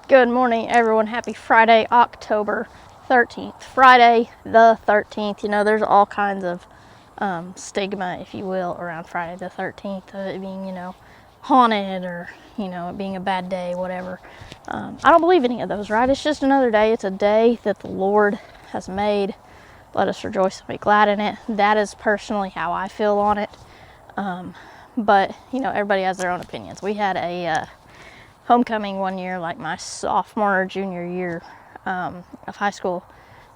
Good morning, everyone. Happy Friday, October 13th. Friday the 13th. You know, there's all kinds of stigma, if you will, around Friday the 13th. It being, haunted or, it being a bad day, whatever. I don't believe any of those, right? It's just another day. It's a day that the Lord has made. Let us rejoice and be glad in it. That is personally how I feel on it. But, everybody has their own opinions. We had a homecoming one year, like my sophomore or junior year of high school.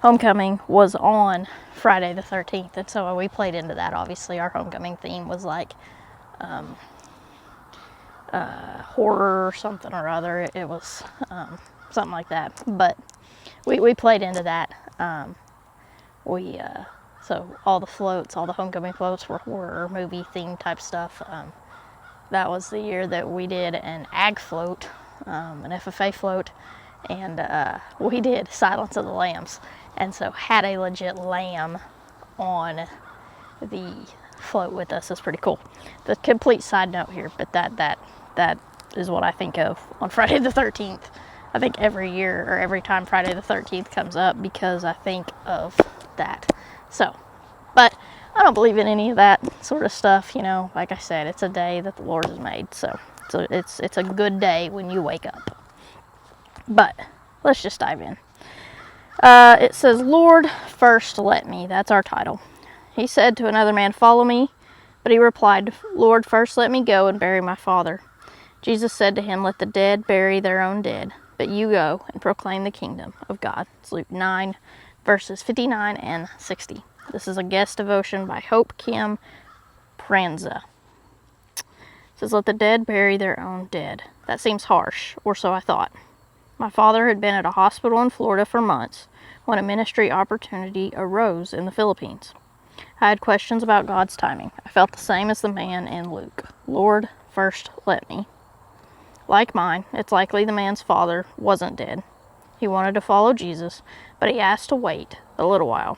Homecoming was on Friday the 13th, and so we played into that. Obviously, our homecoming theme was like horror or something or other. It was something like that, but we played into that. So all the floats, all the homecoming floats were horror movie theme type stuff. That was the year that we did an ag float, an FFA float, and we did Silence of the Lambs, and so had a legit lamb on the float with us. It's pretty cool. The complete side note here, but that is what I think of on Friday the 13th. I think every year or every time Friday the 13th comes up because I think of that. So, but I don't believe in any of that sort of stuff, Like I said, it's a day that the Lord has made, so it's a good day when you wake up. But let's just dive in. It says, "Lord, first let me." That's our title. He said to another man, "Follow me." But he replied, "Lord, first let me go and bury my father." Jesus said to him, "Let the dead bury their own dead, but you go and proclaim the kingdom of God." It's Luke 9, verses 59 and 60. This is a guest devotion by Hope Kim Pranza. It says, "Let the dead bury their own dead." That seems harsh, or so I thought. My father had been at a hospital in Florida for months when a ministry opportunity arose in the Philippines. I had questions about God's timing. I felt the same as the man in Luke. Lord, first let me. Like mine, it's likely the man's father wasn't dead. He wanted to follow Jesus, but he asked to wait a little while.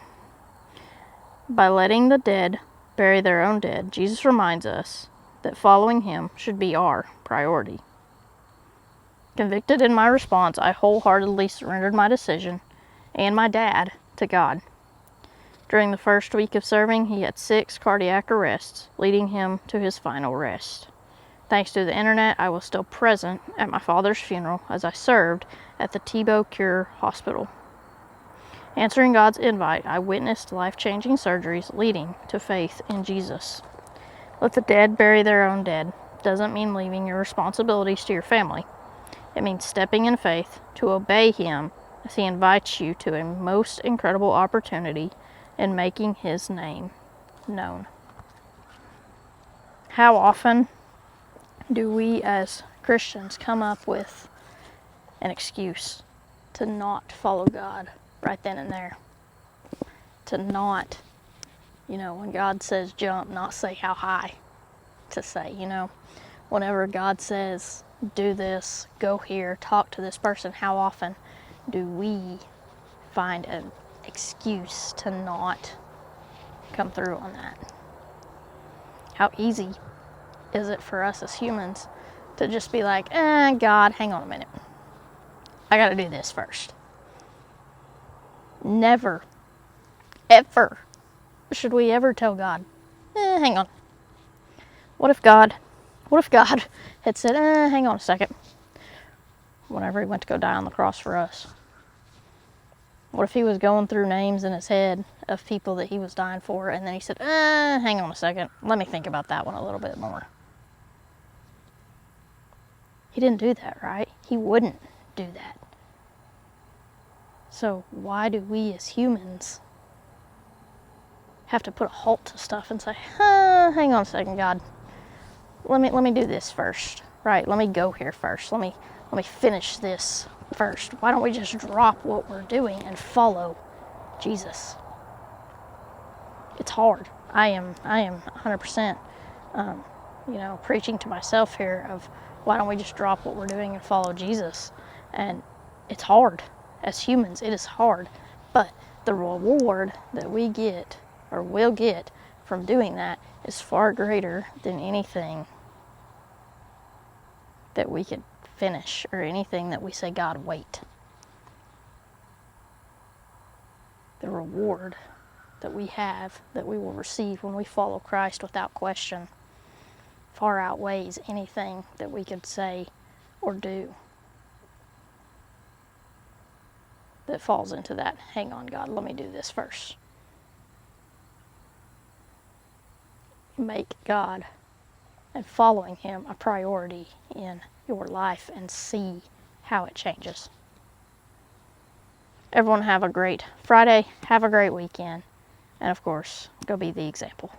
By letting the dead bury their own dead, Jesus reminds us that following him should be our priority. Convicted in my response, I wholeheartedly surrendered my decision and my dad to God. During the first week of serving, he had 6 cardiac arrests, leading him to his final rest. Thanks to the internet, I was still present at my father's funeral as I served at the Tebow Cure Hospital. Answering God's invite, I witnessed life-changing surgeries leading to faith in Jesus. Let the dead bury their own dead doesn't mean leaving your responsibilities to your family. It means stepping in faith to obey him as he invites you to a most incredible opportunity in making his name known. How often do we as Christians come up with an excuse to not follow God right then and there? To not, when God says jump, not say how high to say, whenever God says do this, go here, talk to this person, how often do we find an excuse to not come through on that? How easy is it for us as humans to just be like, God, hang on a minute. I gotta do this first. Never, ever should we ever tell God, hang on. What if God had said, hang on a second, whenever he went to go die on the cross for us? What if he was going through names in his head of people that he was dying for, and then he said, hang on a second, let me think about that one a little bit more? He didn't do that, right? He wouldn't do that. So why do we as humans have to put a halt to stuff and say, hang on a second, God, let me do this first, right? Let me go here first. Let me finish this first. Why don't we just drop what we're doing and follow Jesus? It's hard. I am 100%, preaching to myself here of why don't we just drop what we're doing and follow Jesus? And it's hard. As humans, it is hard. But the reward that we get or will get from doing that is far greater than anything that we could finish or anything that we say, God, wait. The reward that we have, that we will receive when we follow Christ without question, far outweighs anything that we could say or do that falls into that, hang on, God, let me do this first. Make God and following Him a priority in your life and see how it changes. Everyone have a great Friday, have a great weekend, and of course, go be the example.